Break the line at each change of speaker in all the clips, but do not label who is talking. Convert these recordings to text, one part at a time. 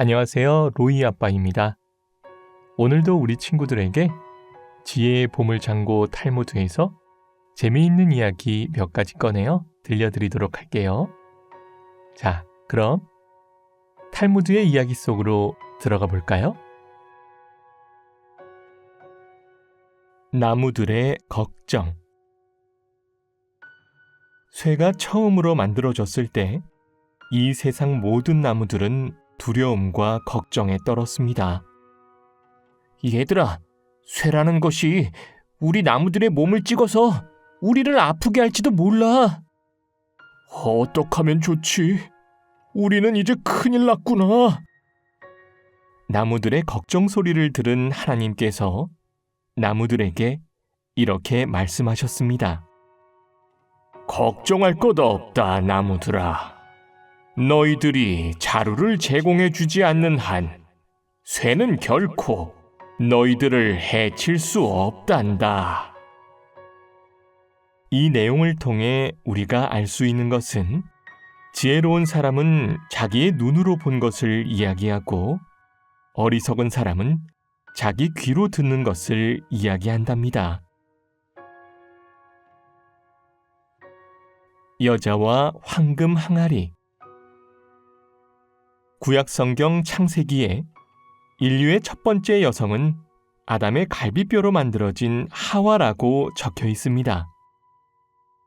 안녕하세요. 로이 아빠입니다. 오늘도 우리 친구들에게 지혜의 보물창고 탈무드에서 재미있는 이야기 몇 가지 꺼내어 들려드리도록 할게요. 자, 그럼 탈무드의 이야기 속으로 들어가 볼까요? 나무들의 걱정. 쇠가 처음으로 만들어졌을 때 이 세상 모든 나무들은 두려움과 걱정에 떨었습니다. 얘들아, 쇠라는 것이 우리 나무들의 몸을 찍어서 우리를 아프게 할지도 몰라. 어떡하면 좋지? 우리는 이제 큰일 났구나. 나무들의 걱정 소리를 들은 하나님께서 나무들에게 이렇게 말씀하셨습니다. 걱정할 것 없다, 나무들아. 너희들이 자루를 제공해 주지 않는 한 쇠는 결코 너희들을 해칠 수 없단다. 이 내용을 통해 우리가 알 수 있는 것은 지혜로운 사람은 자기의 눈으로 본 것을 이야기하고 어리석은 사람은 자기 귀로 듣는 것을 이야기한답니다. 여자와 황금 항아리. 구약성경 창세기에 인류의 첫 번째 여성은 아담의 갈비뼈로 만들어진 하와라고 적혀 있습니다.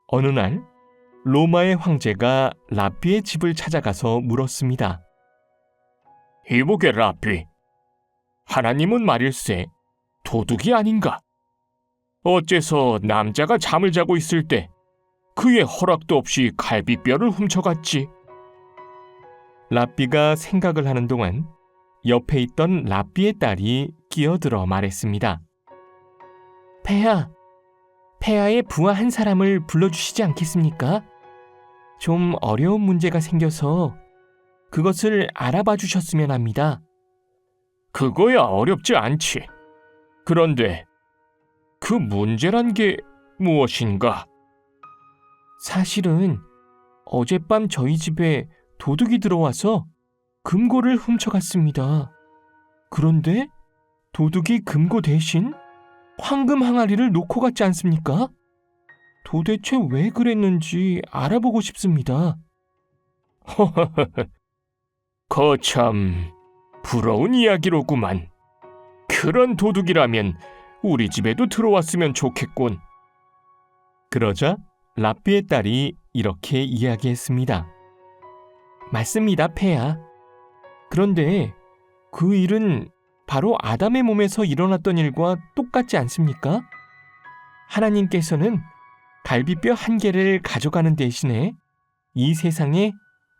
어느 날 로마의 황제가 라삐의 집을 찾아가서 물었습니다. 이보게 라삐, 하나님은 말일세 도둑이 아닌가? 어째서 남자가 잠을 자고 있을 때 그의 허락도 없이 갈비뼈를 훔쳐갔지? 라삐가 생각을 하는 동안 옆에 있던 라삐의 딸이 끼어들어 말했습니다. 폐하의 부하 한 사람을 불러주시지 않겠습니까? 좀 어려운 문제가 생겨서 그것을 알아봐 주셨으면 합니다. 그거야 어렵지 않지. 그런데 그 문제란 게 무엇인가? 사실은 어젯밤 저희 집에 도둑이 들어와서 금고를 훔쳐갔습니다. 그런데 도둑이 금고 대신 황금 항아리를 놓고 갔지 않습니까? 도대체 왜 그랬는지 알아보고 싶습니다. 거참 부러운 이야기로구만. 그런 도둑이라면 우리 집에도 들어왔으면 좋겠군. 그러자 라삐의 딸이 이렇게 이야기했습니다. 맞습니다, 폐하. 그런데 그 일은 바로 아담의 몸에서 일어났던 일과 똑같지 않습니까? 하나님께서는 갈비뼈 한 개를 가져가는 대신에 이 세상에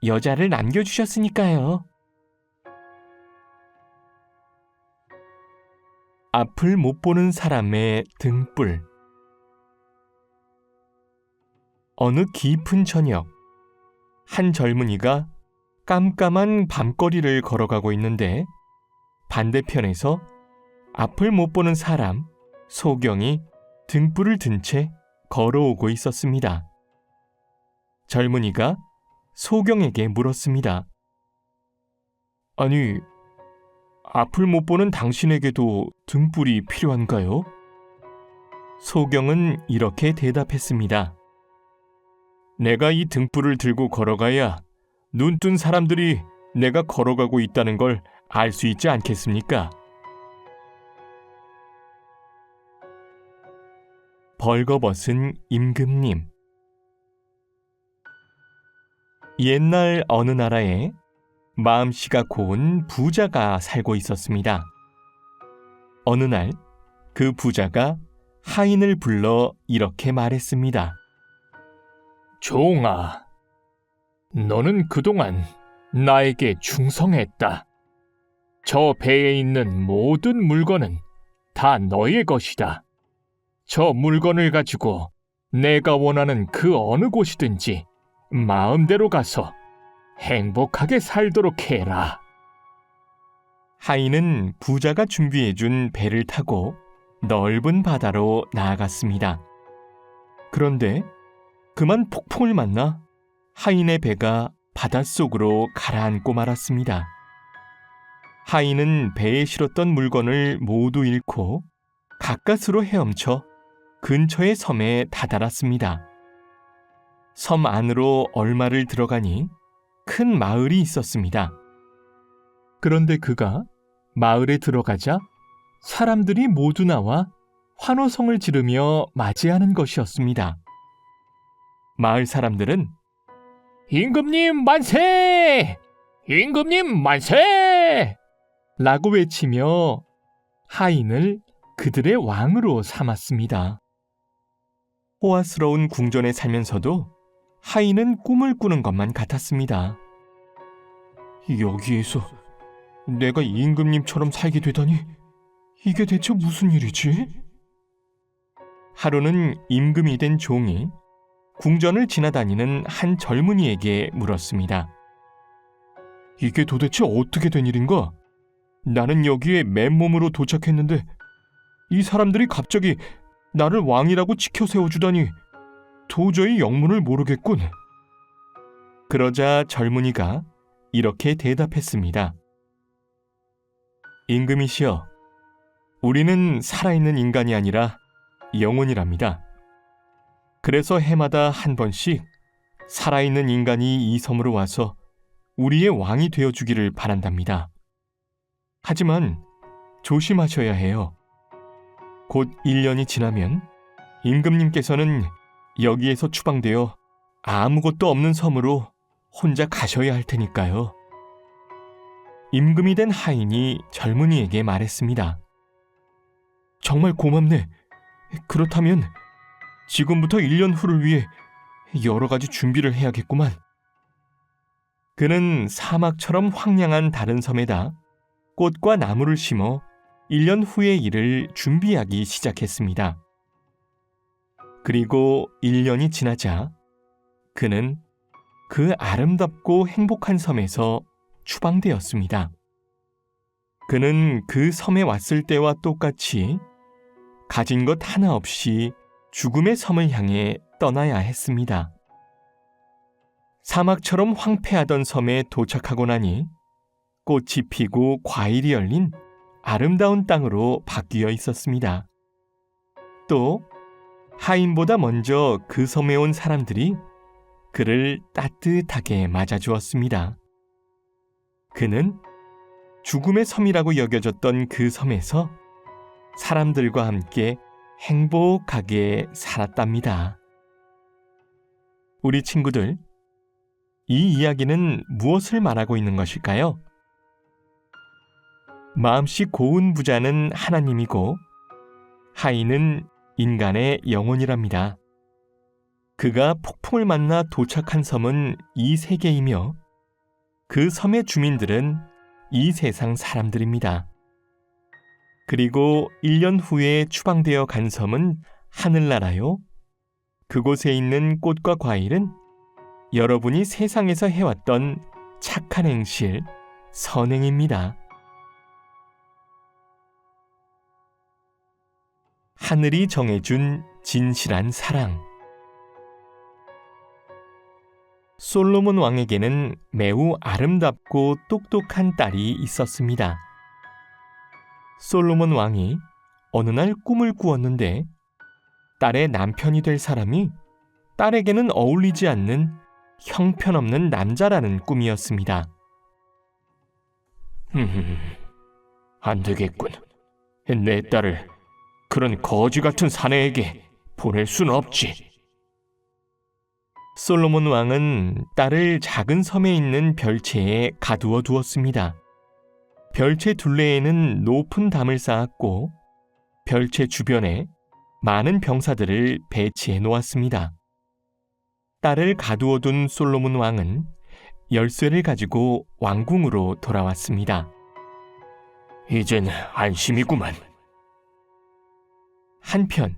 여자를 남겨주셨으니까요. 앞을 못 보는 사람의 등불. 어느 깊은 저녁, 한 젊은이가 깜깜한 밤거리를 걸어가고 있는데 반대편에서 앞을 못 보는 사람, 소경이 등불을 든 채 걸어오고 있었습니다. 젊은이가 소경에게 물었습니다. 아니, 앞을 못 보는 당신에게도 등불이 필요한가요? 소경은 이렇게 대답했습니다. 내가 이 등불을 들고 걸어가야 눈뜬 사람들이 내가 걸어가고 있다는 걸 알 수 있지 않겠습니까? 벌거벗은 임금님. 옛날 어느 나라에 마음씨가 고운 부자가 살고 있었습니다. 어느 날 그 부자가 하인을 불러 이렇게 말했습니다. 종아, 너는 그동안 나에게 충성했다. 저 배에 있는 모든 물건은 다 너의 것이다. 저 물건을 가지고 내가 원하는 그 어느 곳이든지 마음대로 가서 행복하게 살도록 해라. 하인은 부자가 준비해준 배를 타고 넓은 바다로 나아갔습니다. 그런데 그만 폭풍을 만나 하인의 배가 바닷속으로 가라앉고 말았습니다. 하인은 배에 실었던 물건을 모두 잃고 가까스로 헤엄쳐 근처의 섬에 다다랐습니다. 섬 안으로 얼마를 들어가니 큰 마을이 있었습니다. 그런데 그가 마을에 들어가자 사람들이 모두 나와 환호성을 지르며 맞이하는 것이었습니다. 마을 사람들은 임금님 만세! 임금님 만세! 라고 외치며 하인을 그들의 왕으로 삼았습니다. 호화스러운 궁전에 살면서도 하인은 꿈을 꾸는 것만 같았습니다. 여기에서 내가 임금님처럼 살게 되다니 이게 대체 무슨 일이지? 하루는 임금이 된 종이 궁전을 지나다니는 한 젊은이에게 물었습니다. 이게 도대체 어떻게 된 일인가? 나는 여기에 맨몸으로 도착했는데 이 사람들이 갑자기 나를 왕이라고 치켜 세워주다니 도저히 영문을 모르겠군. 그러자 젊은이가 이렇게 대답했습니다. 임금이시여, 우리는 살아있는 인간이 아니라 영혼이랍니다. 그래서 해마다 한 번씩 살아있는 인간이 이 섬으로 와서 우리의 왕이 되어주기를 바란답니다. 하지만 조심하셔야 해요. 곧 1년이 지나면 임금님께서는 여기에서 추방되어 아무것도 없는 섬으로 혼자 가셔야 할 테니까요. 임금이 된 하인이 젊은이에게 말했습니다. 정말 고맙네. 그렇다면 지금부터 1년 후를 위해 여러 가지 준비를 해야겠구만. 그는 사막처럼 황량한 다른 섬에다 꽃과 나무를 심어 1년 후의 일을 준비하기 시작했습니다. 그리고 1년이 지나자 그는 그 아름답고 행복한 섬에서 추방되었습니다. 그는 그 섬에 왔을 때와 똑같이 가진 것 하나 없이 죽음의 섬을 향해 떠나야 했습니다. 사막처럼 황폐하던 섬에 도착하고 나니 꽃이 피고 과일이 열린 아름다운 땅으로 바뀌어 있었습니다. 또 하인보다 먼저 그 섬에 온 사람들이 그를 따뜻하게 맞아주었습니다. 그는 죽음의 섬이라고 여겨졌던 그 섬에서 사람들과 함께 행복하게 살았답니다. 우리 친구들, 이 이야기는 무엇을 말하고 있는 것일까요? 마음씨 고운 부자는 하나님이고 하인은 인간의 영혼이랍니다. 그가 폭풍을 만나 도착한 섬은 이 세계이며 그 섬의 주민들은 이 세상 사람들입니다. 그리고 1년 후에 추방되어 간 섬은 하늘나라요. 그곳에 있는 꽃과 과일은 여러분이 세상에서 해왔던 착한 행실, 선행입니다. 하늘이 정해준 진실한 사랑. 솔로몬 왕에게는 매우 아름답고 똑똑한 딸이 있었습니다. 솔로몬 왕이 어느 날 꿈을 꾸었는데 딸의 남편이 될 사람이 딸에게는 어울리지 않는 형편없는 남자라는 꿈이었습니다. 안 되겠군. 내 딸을 그런 거지 같은 사내에게 보낼 수는 없지. 솔로몬 왕은 딸을 작은 섬에 있는 별채에 가두어 두었습니다. 별채 둘레에는 높은 담을 쌓았고 별채 주변에 많은 병사들을 배치해 놓았습니다. 딸을 가두어 둔 솔로몬 왕은 열쇠를 가지고 왕궁으로 돌아왔습니다. 이젠 안심이구만. 한편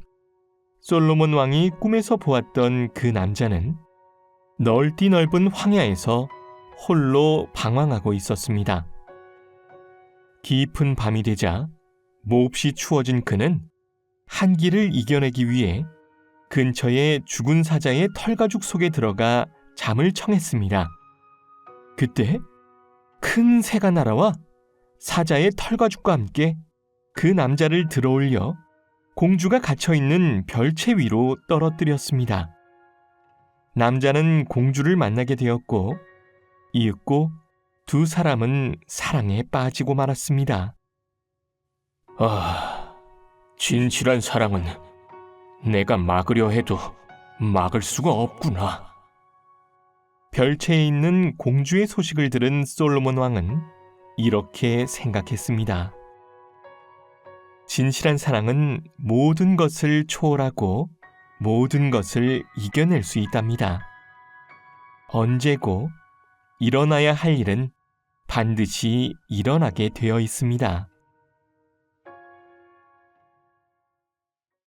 솔로몬 왕이 꿈에서 보았던 그 남자는 넓디 넓은 황야에서 홀로 방황하고 있었습니다. 깊은 밤이 되자 몹시 추워진 그는 한기를 이겨내기 위해 근처의 죽은 사자의 털가죽 속에 들어가 잠을 청했습니다. 그때 큰 새가 날아와 사자의 털가죽과 함께 그 남자를 들어올려 공주가 갇혀있는 별채 위로 떨어뜨렸습니다. 남자는 공주를 만나게 되었고 이윽고 두 사람은 사랑에 빠지고 말았습니다. 진실한 사랑은 내가 막으려 해도 막을 수가 없구나. 별채에 있는 공주의 소식을 들은 솔로몬 왕은 이렇게 생각했습니다. 진실한 사랑은 모든 것을 초월하고 모든 것을 이겨낼 수 있답니다. 언제고 일어나야 할 일은 반드시 일어나게 되어 있습니다.